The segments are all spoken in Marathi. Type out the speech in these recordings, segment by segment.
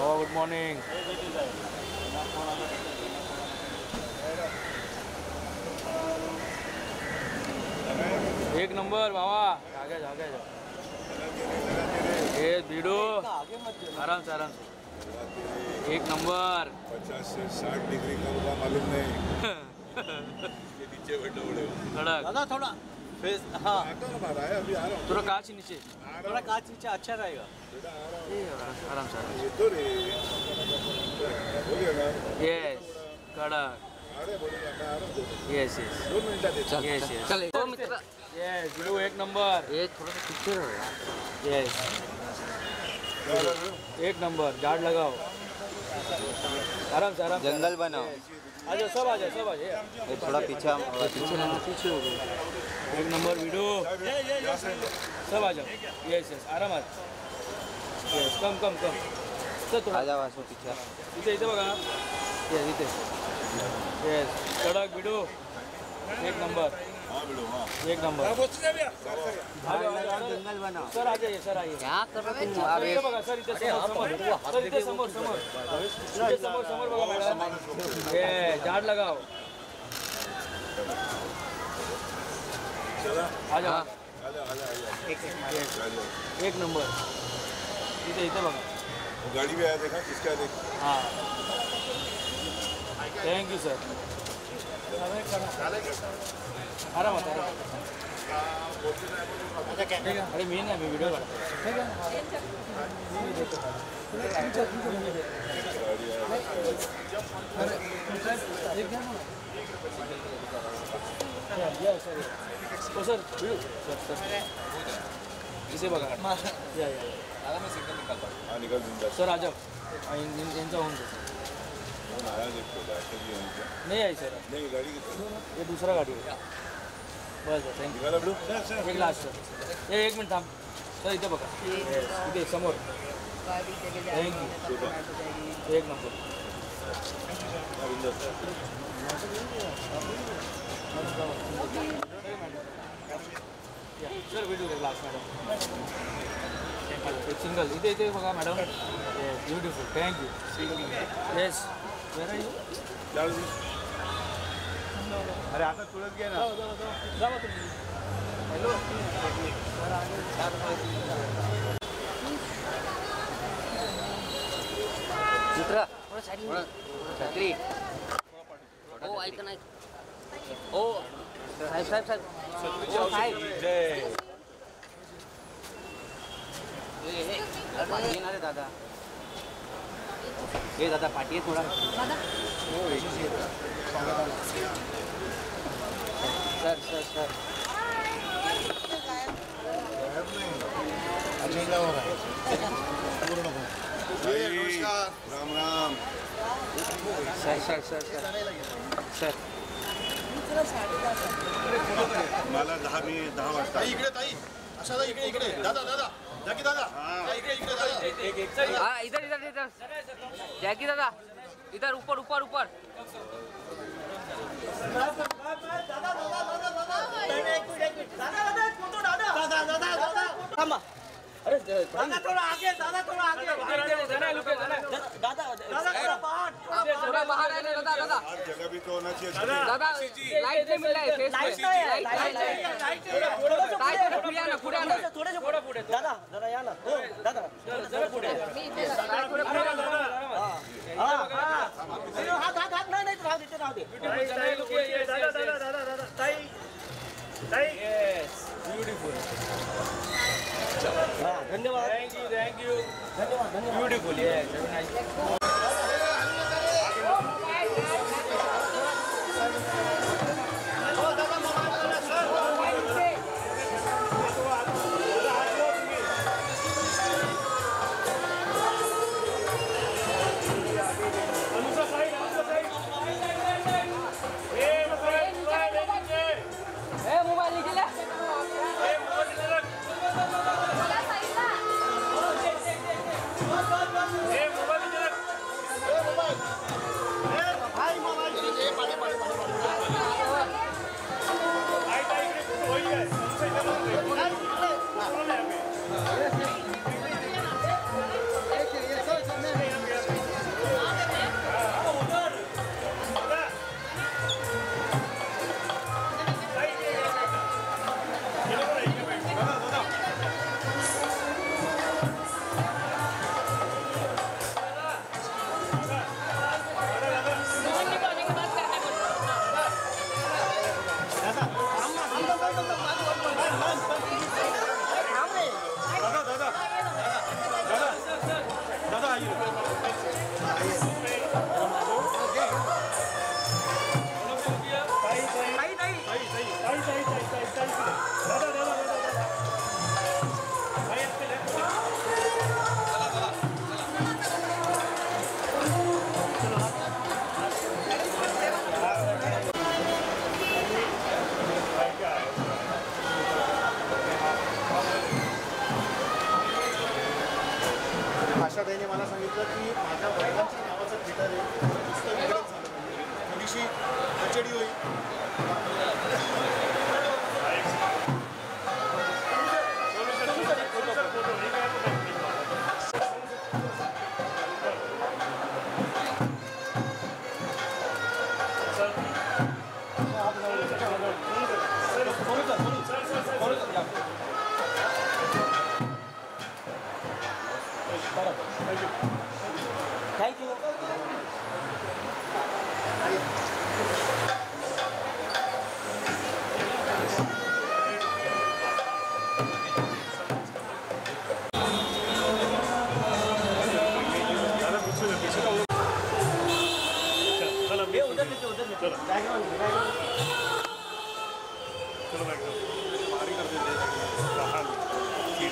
Oh, good morning. एक नंबर बाबा, आगे जाओ। ये भिड़ो आराम से एक नंबर। 50 से 60 डिग्री का होगा मालूम नहीं। इसके नीचे बैठो बड़े दादा थोड़ा फेस हाँ आता ना बाहर आया अभी आ रहा हूँ थोड़ा कांच नीचे थोड़ा कांच नीचे अच्छा रहेगा बेटा आ रहा हूँ आराम से ये तो रे हो गया ना यस कड़क अरे बोलेगा मैं आ रहा हूँ यस 2 मिनट दे यस चल ओ मित्र यस भिड़ो एक नंबर ये थोड़ा सा पीछे रहो यार यस एक नंबर झाड़ लगाओ आराम से जंगल बनाओ आ जाओ सब आ जाओ ये थोड़ा पीछे रहना पीछे हो गया एक नंबर वीडियो सब आ जाओ यस आराम यस कम चल आ जाओ असो पीछे इथे बघा यस इथे यस कडक वीडियो एक नंबर हाँ बिड़ो हाँ एक नंबर जंगल बनाओ सर आ जाइए क्या कर रहे तुम इथे बघा सर इथे समोर बघा मॅडम ये झाड़ लगाओ आ जाओ एक नंबर इथे बघा वो गाड़ी में आया देखा किसका देख हाँ थैंक यू सर आराम अरे मी ना मी व्हिडिओ सर इसे बघा या मैं सिग्नल निकालता हूँ हाँ निकल दूँगा सर आ जाओ यांचा होऊन जाईल आया देखो बैठे भी हैं क्या नहीं आई सर नहीं गाड़ी की ये दूसरा गाड़ी है बस थँक्यू निकाला बिड़ो एक लास्ट सर ये एक मिनिट थांब सर इथे बघा इथे समोर थँक्यू एक number sir video last madam single इथे बघा madam beautiful thank you yes where are you अरे आता तुरंत गया ना जावा तुम्ही हॅलो मित्र थोड़ा साइड में छतरी ओ ऐक ना ओ साहेब ओ साहेब पाठी ना रे दादा ये दादा पाठी है थोड़ा सर अच्छा क्या हो रहा है नमस्कार राम सर मला 10 वाजता इकडे ताई अशा इकडे दादा जाकी दादा इकडे हाँ इधर जैकी दादा इधर ऊपर अरे दादा थोड़ा आगे दादा थोड़ा बाहर है दादा हर जगह भी तो होना चाहिए दादा लाइट नहीं मिल रहा है फेस पे लाइट थोडे पुढे दादा जरा या ना दादा जरा पुढे हात नाही राहू दे दादा ताई यस ब्यूटीफुल धन्यवाद थँक यू धन्यवाद ब्यूटीफुल यस मोबाइल निकला मोबाईल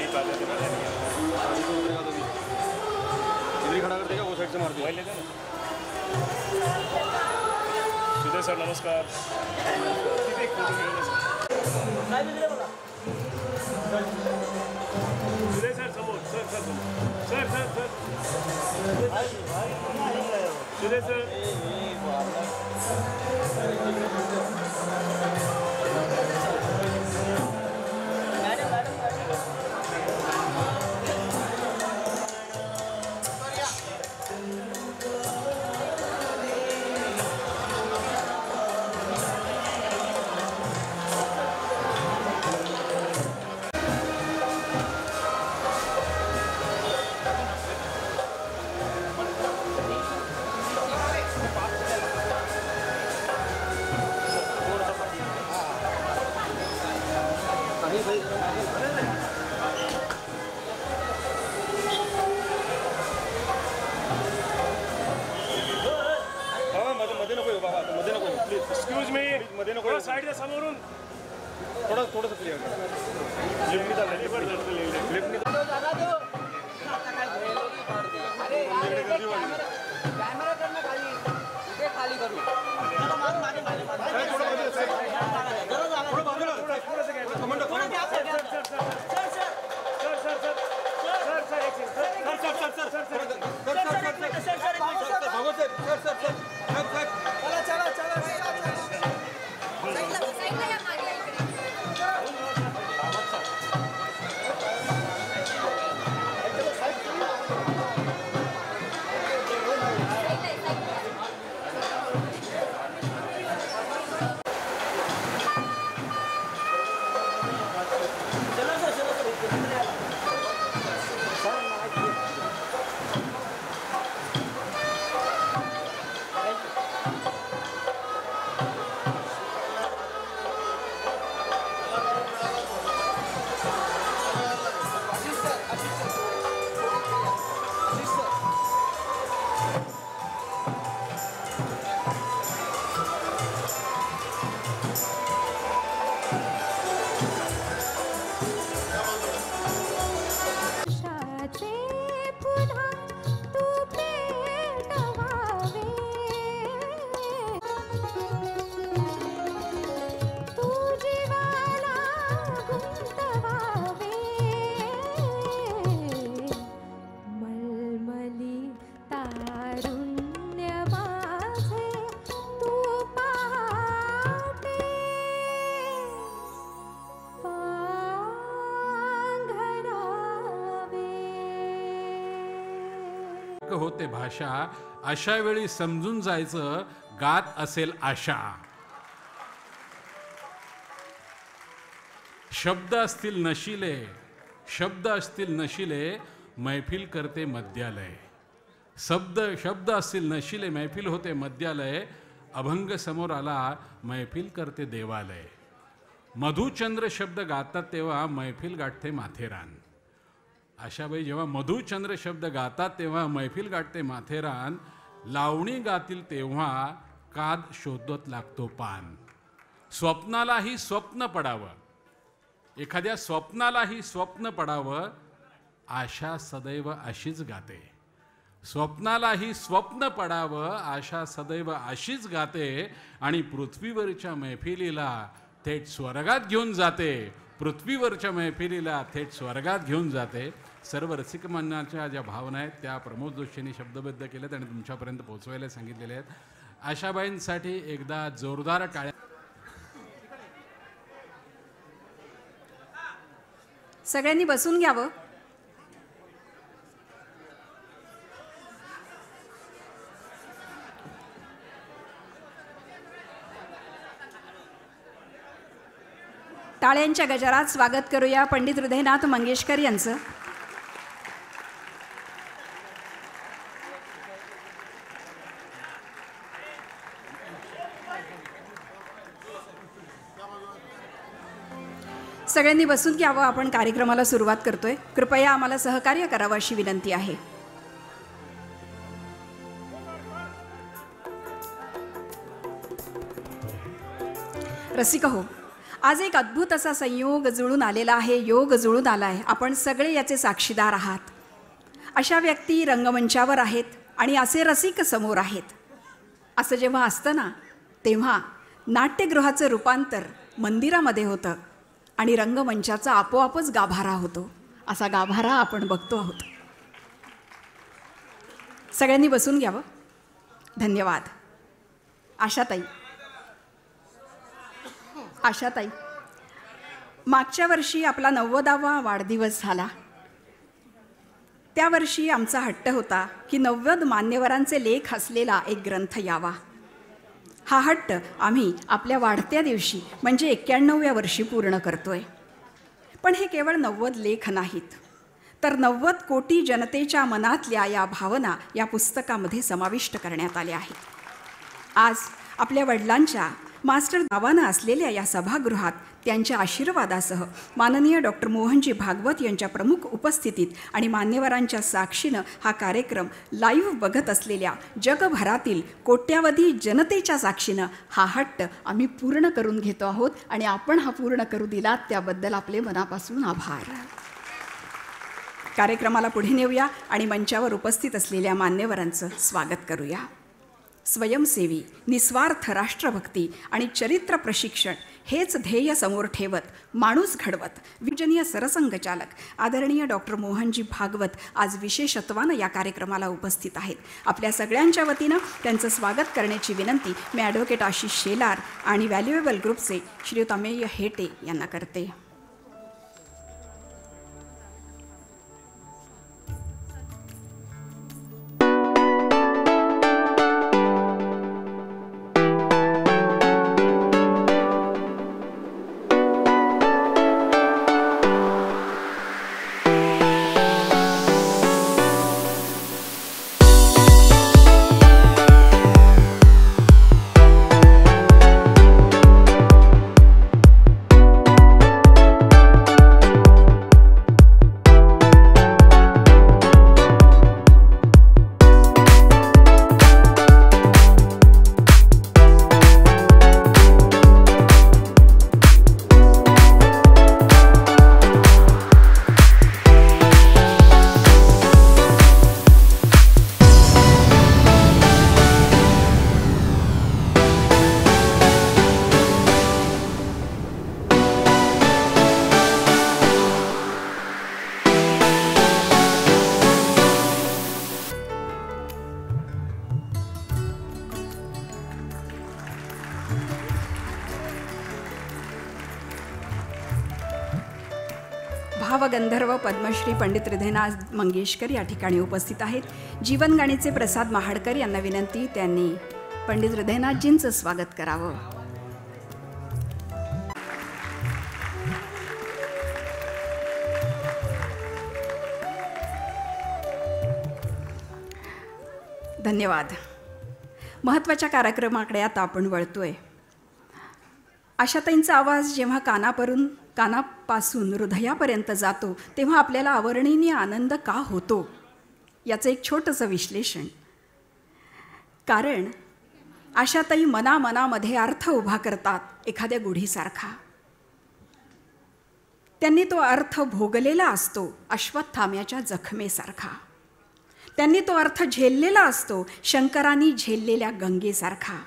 इधर खड़ा कर देगा वो साइड से मार दिया सुधीर सर नमस्कार सुधीर सर समोर sir sir sir sir sir Sudhir sir excuse me मध्ये नको साईडला समोरून थोडंसं क्लिअर करा लिफ्टनी लिफ्टनी खाली करू होते भाषा अशा वेळी समजून जायचं गात असेल आशा. शब्द असतील नशिले, शब्द असतील नशिले, मैफिल करते मद्यालय. शब्द असतील नशिले, मैफिल होते मद्यालय. अभंग समोर आला, मैफिल करते देवालय. मधुचंद्र शब्द गातात तेव्हा मैफिल गाठते माथेरान. अशावेळी जेव्हा मधुचंद्र शब्द गातात तेव्हा मैफिल गाठते माथेरान. लावणी गातील तेव्हा काद शोधत लागतो पान. स्वप्नालाही स्वप्न पडावं, एखाद्या स्वप्नालाही स्वप्न पडावं, आशा सदैव अशीच गाते. स्वप्नालाही स्वप्न पडावं, आशा सदैव अशीच गाते. आणि पृथ्वीवरच्या मैफिलीला थेट स्वर्गात घेऊन जाते. पृथ्वीवरच्या मैफिलीला थेट स्वर्गात घेऊन जाते. सर्व रसिकमानाच्या ज्या भावना आहेत त्या प्रमोद जोशींनी शब्दबद्ध केल्यात आणि तुमच्यापर्यंत पोहोचवायला सांगितलेले आहेत. आशाबाईंसाठी एकदा जोरदार टाळ्या. सगळ्यांनी बसून घ्यावं. टाळ्यांच्या गजरात स्वागत करूया पंडित हृदयनाथ मंगेशकर यांचं. सगळ्यांनी बसून घ्यावं. आपण कार्यक्रमाला सुरुवात करतोय. कृपया आम्हाला सहकार्य करावं अशी विनंती आहे. रसिक हो, आज एक अद्भुत असा संयोग जुळून आलेला आहे, योग जुळून आला आहे. आपण सगळे याचे साक्षीदार आहात. अशा व्यक्ती रंगमंचावर आहेत आणि असे रसिक समोर आहेत. असं जेव्हा असतं ना, तेव्हा नाट्यगृहाचं रूपांतर मंदिरामध्ये होतं आणि रंगमंचाचा आपोआपच गाभारा होतो. असा गाभारा आपण बघतो आहोत. सगळ्यांनी बसून घ्यावं. धन्यवाद. आशाताई, मागच्या वर्षी आपला 90वा वाढदिवस झाला. त्या वर्षी आमचा हट्ट होता की 90 मान्यवरांचे लेख असलेला एक ग्रंथ यावा. हा हट्ट आम्ही आपल्या वाढत्या दिवशी म्हणजे 91व्या वर्षी पूर्ण करतोय. पण हे केवळ 90 लेख नाहीत, तर 90 कोटी जनतेच्या मनातल्या या भावना या पुस्तकामध्ये समाविष्ट करण्यात आल्या आहेत. आज आपल्या वडिलांच्या मास्टर नावानं असलेल्या या सभागृहात त्यांच्या आशीर्वादासह माननीय डॉक्टर मोहनजी भागवत यांच्या प्रमुख उपस्थितीत आणि मान्यवरांच्या साक्षीनं हा कार्यक्रम लाईव्ह बघत असलेल्या जगभरातील कोट्यावधी जनतेच्या साक्षीनं हा हट्ट आम्ही पूर्ण करून घेतो आहोत. आणि आपण हा पूर्ण करू दिलात त्याबद्दल आपले मनापासून आभार. कार्यक्रमाला पुढे नेऊया आणि मंचावर उपस्थित असलेल्या मान्यवरांचं स्वागत करूया. स्वयंसेवी, निस्वार्थ राष्ट्रभक्ती आणि चरित्र प्रशिक्षण हेच ध्येय समोर ठेवत माणूस घडवत विजनीय सरसंघचालक आदरणीय डॉक्टर मोहनजी भागवत आज विशेषत्वानं या कार्यक्रमाला उपस्थित आहेत. आपल्या सगळ्यांच्या वतीनं त्यांचं स्वागत करण्याची विनंती मी ॲडव्होकेट आशिष शेलार आणि व्हॅल्युएबल ग्रुपचे श्रीयुत अमेय हेटे यांना करते. भावगंधर्व पद्मश्री पंडित हृदयनाथ मंगेशकर या ठिकाणी उपस्थित आहेत. जीवनगाणीचे प्रसाद महाडकर यांना विनंती, त्यांनी पंडित हृदयनाथजींचं स्वागत करावं. धन्यवाद. महत्त्वाच्या कार्यक्रमाकडे आता आपण वळतोय. आशाताईंचा आवाज जेव्हा कानापासून हृदयापर्यंत जातो तेव्हा आपल्याला अवर्णनीय आनंद का होतो याचं एक छोटंसं विश्लेषण. कारण आशाताई मनामध्ये अर्थ उभा करतात एखाद्या गुढीसारखा. त्यांनी तो अर्थ भोगलेला असतो अश्वत्थाम्याच्या जखमेसारखा. त्यांनी तो अर्थ झेललेला असतो शंकरांनी झेललेल्या गंगेसारखा.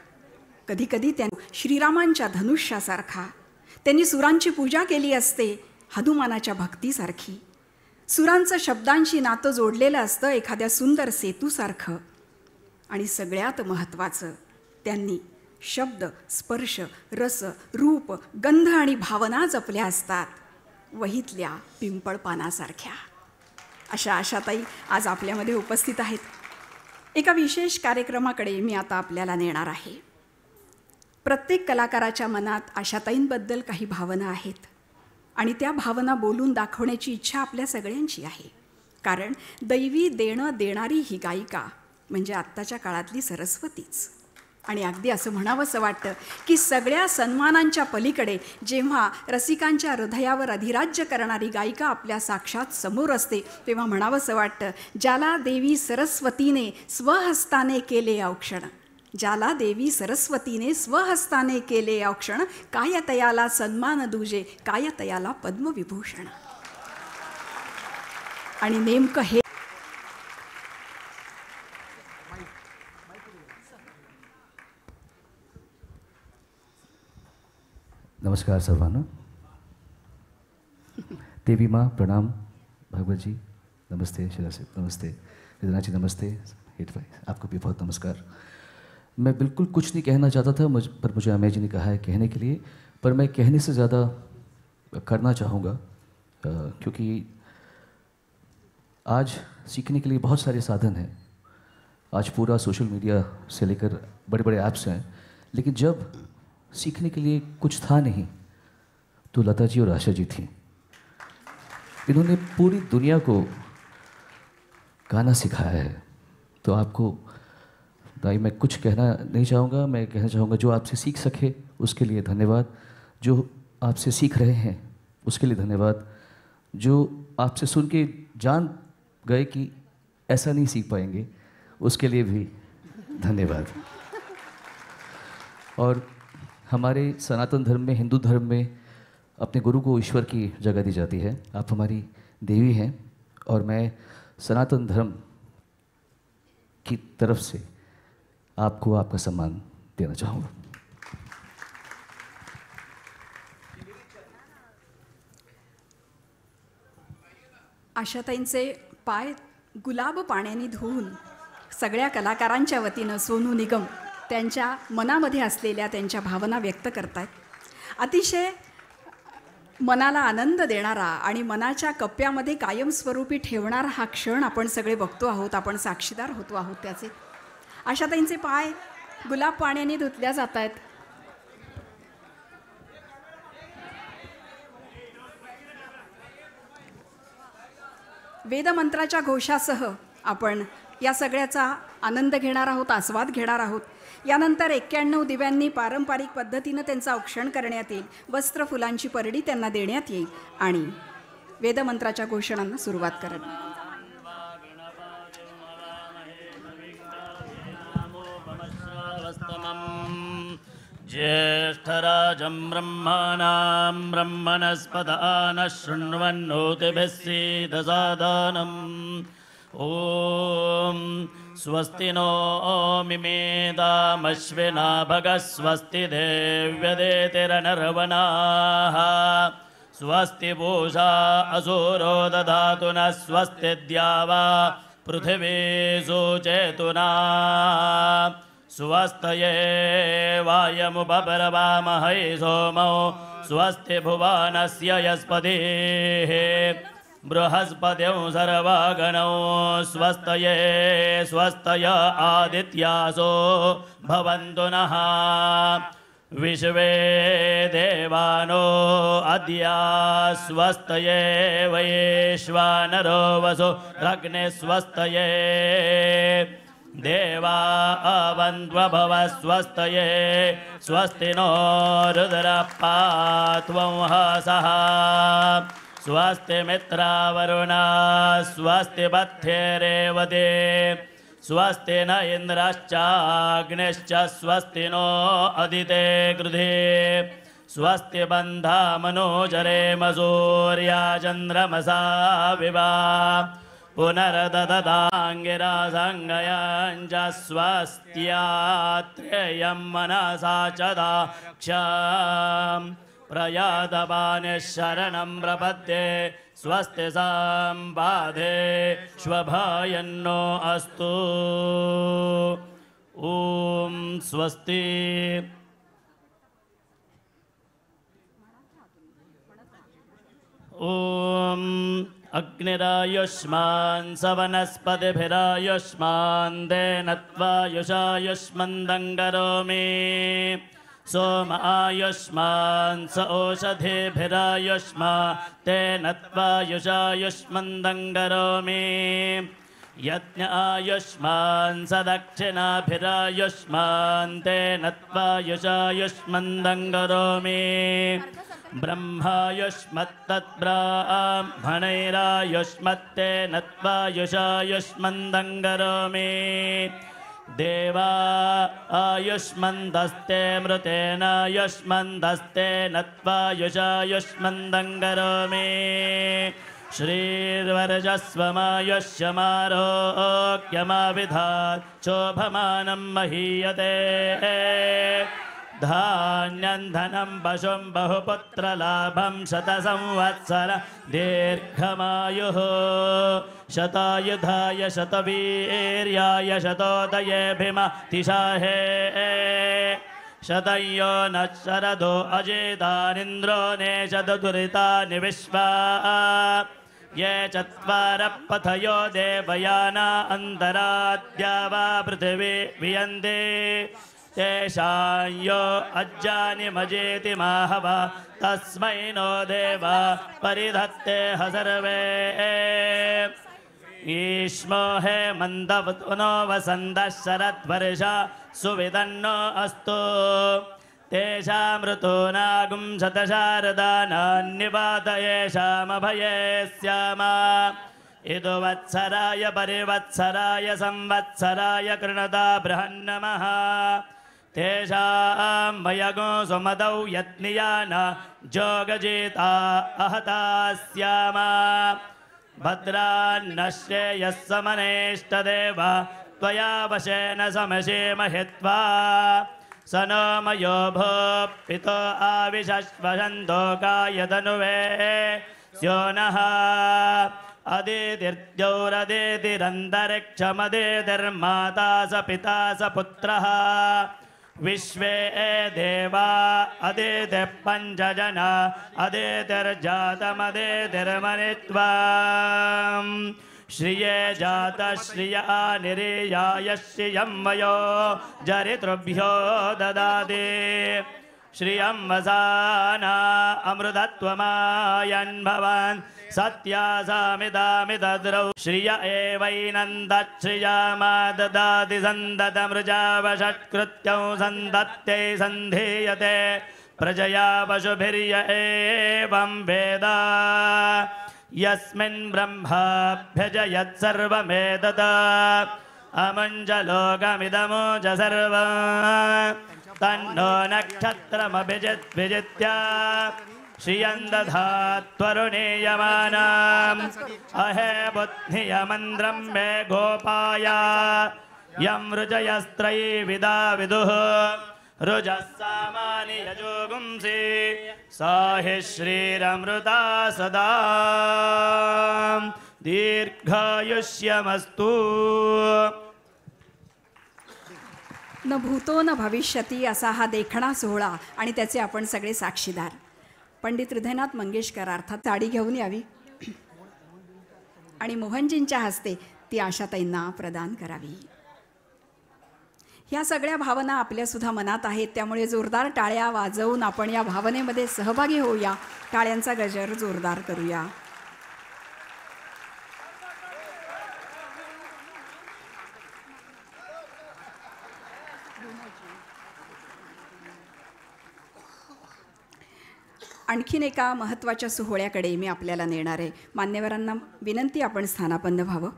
कधीकधी त्यांनी श्रीरामांच्या धनुष्यासारखा. त्यांनी सुरांची पूजा केली असते हनुमानाच्या भक्तीसारखी. सुरांचं शब्दांशी नातं जोडलेलं असतं एखाद्या सुंदर सेतूसारखं. आणि सगळ्यात महत्त्वाचं, त्यांनी शब्द, स्पर्श, रस, रूप, गंध आणि भावना जपल्या असतात वहीतल्या पिंपळ पानासारख्या. अशा आशाताई आज आपल्यामध्ये उपस्थित आहेत. एका विशेष कार्यक्रमाकडे मी आता आपल्याला नेणार आहे. प्रत्येक कलाकाराच्या मनात आशाताईंबद्दल काही भावना आहेत आणि त्या भावना बोलून दाखवण्याची इच्छा आपल्या सगळ्यांची आहे. कारण दैवी देणं देणारी ही गायिका म्हणजे आत्ताच्या काळातली सरस्वतीच. आणि अगदी असं म्हणावंसं वाटतं की सगळ्या सन्मानांच्या पलीकडे जेव्हा रसिकांच्या हृदयावर अधिराज्य करणारी गायिका आपल्या साक्षात समोर असते तेव्हा म्हणावंसं वाटतं, ज्याला देवी सरस्वतीने स्वहस्ताने केले औक्षण ज्याला देवी सरस्वतीने स्वहस्ताने केले औक्षण, काय तयाला सन्मान दुजे, काय तयाला पद्मविभूषण. आणि नेमकं हे नमस्कार सर्वांना. देवी माँ प्रणाम, भगवत जी नमस्ते, शिरासित नमस्ते, रिदना जी नमस्ते, हेट भाई आपको भी बहुत नमस्कार. मैं बिल्कुल कुछ नहीं कहना चाहता था, पर मुझे अमेय जी ने कहा है कहने के लिए, पर मैं कहने से ज़्यादा करना चाहूँगा, क्योंकि आज सीखने के लिए बहुत सारे साधन हैं. आज पूरा सोशल मीडिया से लेकर बड़े बड़े ऐप्स हैं, लेकिन जब सीखने के लिए कुछ था नहीं तो लता जी और आशा जी थी. इन्होंने पूरी दुनिया को गाना सिखाया है. तो आपको भाई मैं कुछ कहना नहीं चाहूँगा, मैं कहना चाहूँगा जो आपसे सीख सके उसके लिए धन्यवाद, जो आपसे सीख रहे हैं उसके लिए धन्यवाद, जो आपसे सुन के जान गए कि ऐसा नहीं सीख पाएंगे उसके लिए भी धन्यवाद. और हमारे सनातन धर्म में, हिंदू धर्म में अपने गुरु को ईश्वर की जगह दी जाती है. आप हमारी देवी हैं और मैं सनातन धर्म की तरफ से आपको आपका सम्मान देना चाहूँगा. आशाताईंचे पाय गुलाब पाण्याने धुवून सगळ्या कलाकारांच्या वतीनं सोनू निगम त्यांच्या मनामध्ये असलेल्या त्यांच्या भावना व्यक्त करतायत. अतिशय मनाला आनंद देणारा आणि मनाच्या कप्प्यामध्ये कायमस्वरूपी ठेवणारा हा क्षण आपण सगळे बघतो आहोत, आपण साक्षीदार होतो आहोत त्याचे. आशाताईंचे पाय गुलाब पाण्याने धुतल्या जात आहेत. वेदमंत्राच्या घोषासह आपण या सगळ्याचा आनंद घेणार आहोत, आस्वाद घेणार आहोत. यानंतर 91 दिव्यांनी पारंपरिक पद्धतीनं त्यांचं औक्षण करण्यात येईल. वस्त्र फुलांची परडी त्यांना देण्यात येईल आणि वेदमंत्राच्या घोषणांना सुरुवात करत. ज्येष्ठराजं ब्रह्मणां ब्रह्मणस्पदानः शृण्वन्नोतिभिः सीदसादनम्. ॐ स्वस्ति नो मिमेदामश्विना भगः स्वस्ति देव्यदेतिरनर्वणाः. स्वस्ति पूषा असुरो दधातु नः. स्वस्ति द्यावा पृथिवी सुचेतुना. स्वस्तये वायमुपब्रवामहै सोमौ. स्वस्ति भुवनस्य यस्पतिः बृहस्पतिं सर्वगणौ. स्वस्तये स्वस्तय आदित्यासो भवन्तु नः. विश्वे देवानो अद्य स्वस्तये वैश्वानरो वसु रग्ने. स्वस्तये देवा अवन्त्वभव. स्वस्तये स्वस्ति नो रुद्रपात्वं हसः. स्वस्ति मित्रावरुणा. स्वस्ति पथ्येरेवते. स्वस्ति न इन्द्रश्चाग्निश्च. स्वस्ति नो अदिते गृधे. स्वस्ति बन्धा मनोजरेम सूर्या चन्द्रमसा विवा. पुनर्दददाङ्गिरा सङ्गयाञ्च. स्वस्त्यात्रेयं मनसा च दाक्षाम्. प्रयातपानिः शरणं प्रपद्ये. स्वस्ति सम्पादे श्वभायन्नो अस्तु. ॐ स्वस्ति. ॐ अग्निरायुष्मान् सवनस्पतिभिरायुष्मान् तेनत्वायुषायुष्मन्दं करोमि. सोम आयुष्मान् स ओषधिभिरायुष्मान् तेनत्वायुषायुष्मन्दं करोमि. यज्ञ आयुष्मान् स दक्षिणाभिरायुष्मान् तेनत्वायुषायुष्मन्दं करोमि. ब्रह्मायुष्मत्तद्ब्राह्मणैरायुष्मत्तेनत्वायुषायुष्मन्दं करोमि. देवा आयुष्मन्दस्ते मृतेन युष्मन्दस्ते नत्वा युषायुष्मन्दङ्गरोमि श्रीर्वर्जस्वमायुष्यमारोग्यमाविधात् शोभमानं महीयते धान्यं धनं पशुं बहुपुत्रलाभं शतसंवत्सर दीर्घमायुः शतायुधाय शतवीर्याय शतोदयेऽभिमतिशाहे शतयो न शरदो अजेतानिन्द्रो नेशदुरितानि विश्वा ये चत्वारः पथयो देवयाना अन्तराद्या वा पृथिवी वियन्ते तेषां यो अज्जानि मजेति माहवा तस्मै नो देवा परिधत्ते ह सर्वे ईश्मो हे मन्दवनो वसन्तः शरद्वर्षा सुविदन्नो अस्तु तेषां ऋतूनागुं शतशारदानान्निपात येषामभये स्याम इदुवत्सराय परिवत्सराय संवत्सराय कृणता बृहन्नमः तेषां वयगो सुमदौ यत्नियाना जोगजिता अहता स्याम भद्रान्नश्रेयः समनेष्टदेव त्वया वशेन समशेमहित्वा स नो मयो भो पितो आविशश्वसन्तो कायदनुवे स्योनः अदितिर्द्यौरदितिरन्तरिक्षमदितिर्माता स पिता स पुत्रः विश्वे देवा अदितिः पञ्चजना अदितिर्जातमदितिर्मनित्वा श्रिये जातः श्रिया निरीयाय श्रियं वयो जरितृभ्यो ददाति श्रियं वसाना अमृतत्वमायन्भवन् सत्या सामिदामिदद्रौ श्रिय एवैनन्दश्रिया मा ददाति सन्दतमृजावषट्कृत्यौ सन्दत्यै सन्धीयते प्रजया पशुभिर्य एवं वेद यस्मिन् ब्रह्माभ्यजयत् सर्वमेतत् अमुञ्जलोकमिदमुज सर्वम् तन्नो नक्षत्रमभिजित् विजित्य श्रियं दधात्वरुणीयमानाम् अहे बुद्धियमन्द्रं मे गोपाय यं रुजयस्त्रयीविदा विदुः रुजः सामानि यजोगुंसि सा हि श्रीरमृता सदा दीर्घायुष्यमस्तु। न भूतो न भविष्यती असा हा देखणा सोहळा आणि त्याचे आपण सगळे साक्षीदार. पंडित हृदयनाथ मंगेशकर अर्थात साडी घेऊन यावी आणि मोहनजींच्या हस्ते ती आशाताईंना प्रदान करावी. ह्या सगळ्या भावना आपल्यासुद्धा मनात आहेत, त्यामुळे जोरदार टाळ्या वाजवून आपण या भावनेमध्ये सहभागी होऊया. टाळ्यांचा गजर जोरदार करूया. आणखीन एका महत्त्वाच्या सोहळ्याकडे मी आपल्याला नेणार आहे. मान्यवरांना विनंती, आपण स्थानापन्न व्हावं.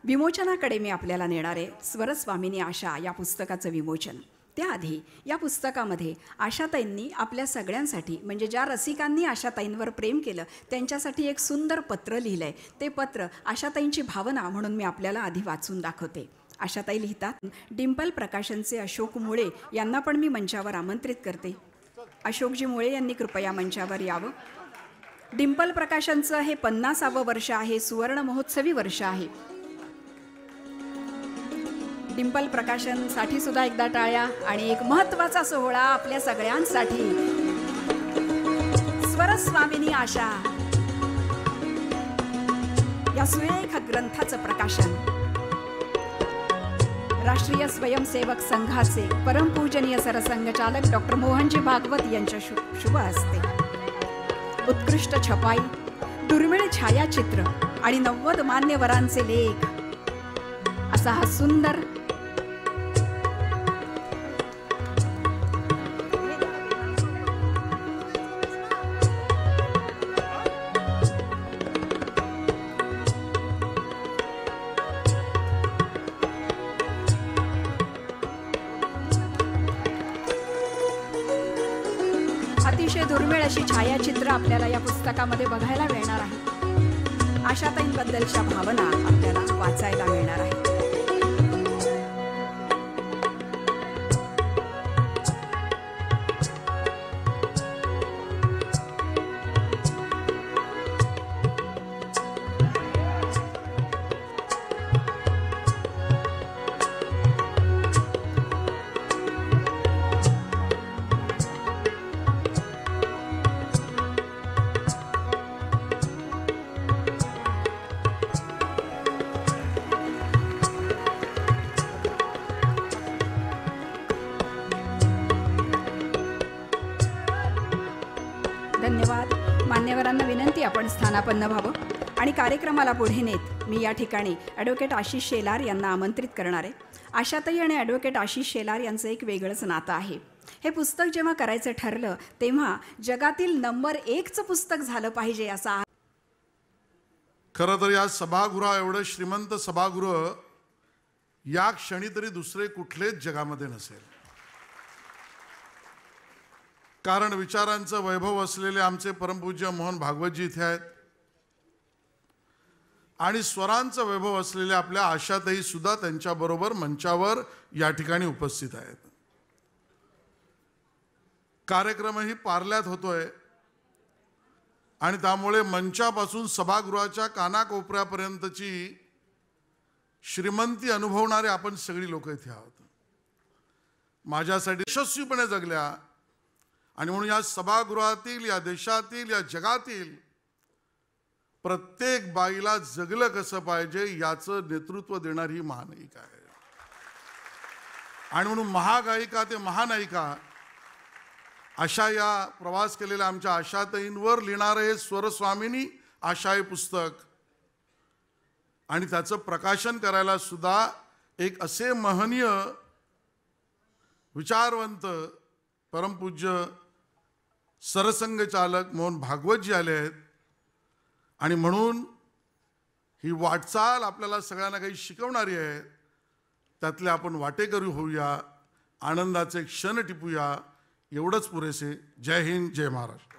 विमोचनाकडे मी आपल्याला नेणार आहे. स्वरस्वामिनी आशा या पुस्तकाचं विमोचन. त्याआधी या पुस्तकामध्ये आशाताईंनी आपल्या सगळ्यांसाठी, म्हणजे ज्या रसिकांनी आशाताईंवर प्रेम केलं त्यांच्यासाठी एक सुंदर पत्र लिहिलं आहे. ते पत्र आशाताईंची भावना म्हणून मी आपल्याला आधी वाचून दाखवते. आशाताई लिहितात, डिंपल प्रकाशनचे अशोक मुळे यांना पण मी मंचावर आमंत्रित करते. अशोकजी मुळे यांनी कृपया मंचावर यावं. डिंपल प्रकाशनचं हे 50वे वर्ष आहे, सुवर्ण महोत्सवी वर्ष आहे. डिंपल प्रकाशनसाठी सुद्धा एकदा टाळ्या. आणि एक महत्त्वाचा सोहळा आपल्या सगळ्यांसाठी. स्वरस्वामिनी आशा या सुरेख ग्रंथाचं प्रकाशन राष्ट्रीय स्वयंसेवक संघाचे परमपूजनीय सरसंघचालक डॉक्टर मोहनजी भागवत यांच्या शुभ हस्ते. उत्कृष्ट छपाई, दुर्मिळ छायाचित्र आणि 90 मान्यवरांचे लेख असा हा सुंदर दुर्मिळ अशी छायाचित्र आपल्याला या पुस्तकामध्ये बघायला मिळणार आहे. आशाताईंबद्दलच्या भावना आपल्याला वाचायला मिळणार आहे. धन्यवाद. मान्यवरांना विनंती आपण स्थानापन्न व्हावं आणि कार्यक्रमाला पुढे नेत मी या ठिकाणी ॲडव्होकेट आशिष शेलार यांना आमंत्रित करणार आहे. आशाताई आणि ॲडव्होकेट आशिष शेलार यांचं एक वेगळंच नातं आहे. हे पुस्तक जेव्हा करायचं ठरलं तेव्हा जगातील नंबर 1चं पुस्तक झालं पाहिजे असा. खरं तर या सभागृहा एवढं श्रीमंत सभागृह या क्षणी तरी दुसरे कुठलेच जगामध्ये नसेल. कारण विचारांचं वैभव असलेले आमचे परमपूज्य मोहन भागवतजी इथे आहेत आणि स्वरांचं वैभव असलेले आपल्या आशाताई सुद्धा त्यांच्याबरोबर मंचावर या ठिकाणी उपस्थित आहेत. कार्यक्रमही पार्ल्यात होतोय आणि त्यामुळे मंचापासून सभागृहाच्या कानाकोपऱ्यापर्यंतची श्रीमंती अनुभवणारे आपण सगळी लोक इथे आहोत. माझ्यासाठी यशस्वीपणे जगल्या आणि म्हणून या सभागृहातील, या देशातील, या जगातील प्रत्येक बाईला जगलं कसं पाहिजे याचं नेतृत्व देणारी ही महानायिका आहे. आणि म्हणून महागायिका ते महानायिका अशा या प्रवास केलेल्या आमच्या आशाताईंवर लिहिणारे हे स्वरस्वामिनी आशा हे पुस्तक आणि त्याचं प्रकाशन करायला सुद्धा एक असे महनीय विचारवंत परमपूज्य सरसंघचालक मोहन भागवतजी आले आहेत. आणि म्हणून ही वाटचाल आपल्याला सगळ्यांना काही शिकवणारी आहे. त्यातले आपण वाटेकरी होऊया, आनंदाचे क्षण टिपूया, एवढंच पुरेसे. जय हिंद, जय महाराष्ट्र.